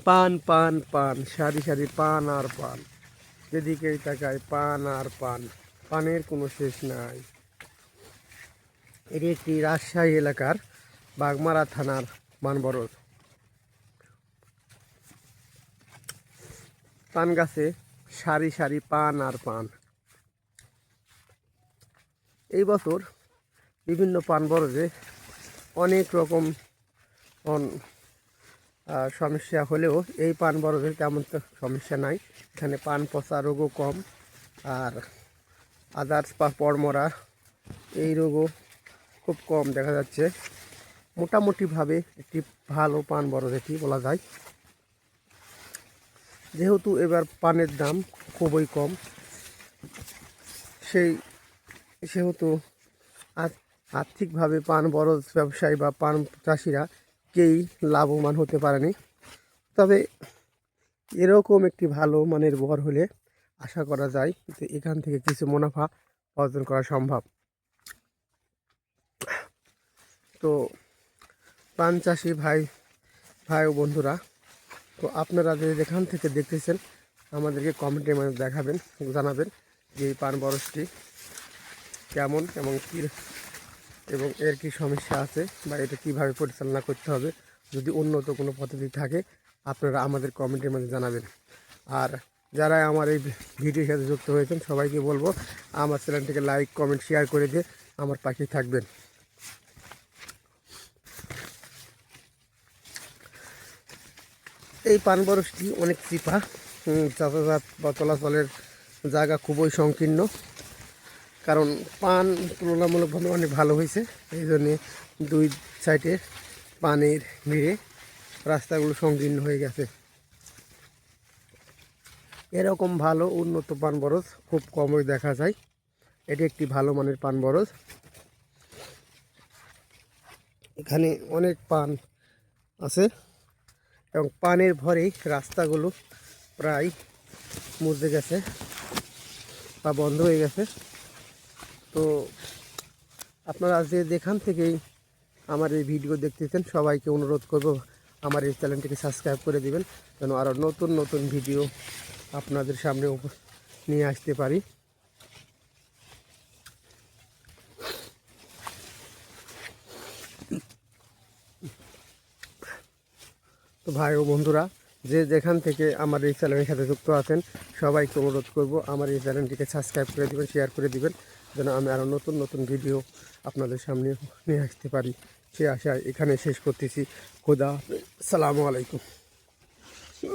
পান পান পান, সারি সারি পান আর পান, যেদিকেই তাকায় পান আর পান, পানের কোনো শেষ নাই। এটি একটি রাজশাহী এলাকার বাগমারা থানার পানবরজ। পান গাছে সারি সারি পান আর পান। এই বছর বিভিন্ন পান বরজে অনেক রকম সমস্যা হলেও এই পান বরজের তেমন তো সমস্যা নাই। এখানে পান পচা রোগও কম, আর আদার্স বা পড়মরা এই রোগও খুব কম দেখা যাচ্ছে। মোটামুটিভাবে একটি ভালো পান বরজ এটি বলা যায়। যেহেতু এবার পানের দাম খুবই কম, সেহেতু আর্থিকভাবে পান বরজ ব্যবসায়ী বা পান চাষিরা কেই লাভবান হতে পারেনি। তবে এরকম একটি ভালো মানের বর হলে আশা করা যায় যে এখান থেকে কিছু মুনাফা অর্জন করা সম্ভব। তো পান চাষি ভাই ও বন্ধুরা, তো আপনারা যেখান থেকে দেখতেছেন আমাদেরকে কমেন্টের মাধ্যমে জানাবেন যে এই পান বরজটি কেমন এবং এর কি সমস্যা আছে বা এটা কীভাবে পরিচালনা করতে হবে। যদি উন্নত কোনো পদ্ধতি থাকে আপনারা আমাদের কমেন্টের মধ্যে জানাবেন। আর যারা আমার এই ভিডিওর সাথে যুক্ত হয়েছেন সবাইকে বলবো আমার চ্যানেলটিকে লাইক কমেন্ট শেয়ার করে দিয়ে আমার পাশে থাকবেন। এই পান বরজটি অনেক চিপা, যাতায়াত বা চলাচলের জায়গা খুবই সংকীর্ণ, কারণ পান তুলনামূলকভাবে অনেক ভালো হয়েছে। এই জন্যে দুই সাইডে পানের ভিড়ে রাস্তাগুলো সংকীর্ণ হয়ে গেছে। এরকম ভালো উন্নত পান বরজ খুব কমই দেখা যায়। এটি একটি ভালো মানের পান বরজ। এখানে অনেক পান আছে এবং পানের ভরে রাস্তাগুলো প্রায় মুছে গেছে বা বন্ধ হয়ে গেছে। তো আপনারা যেখান থেকেই আমার এই ভিডিও দেখতেছেন সবাইকে অনুরোধ করব আমার এই চ্যানেলটিকে সাবস্ক্রাইব করে দিবেন, যেন আরও নতুন নতুন ভিডিও আপনাদের সামনে নিয়ে আসতে পারি। তো ভাই ও বন্ধুরা, যেখান থেকে আমার এই চ্যানেলের সাথে যুক্ত আছেন সবাইকে অনুরোধ করব আমার এই চ্যানেলটিকে সাবস্ক্রাইব করে দিবেন, শেয়ার করে দিবেন, যেন আমি আরও নতুন নতুন ভিডিও আপনাদের সামনে নিয়ে আসতে পারি। সে আশায় এখানে শেষ করতেছি। খোদা, আসসালামু আলাইকুম।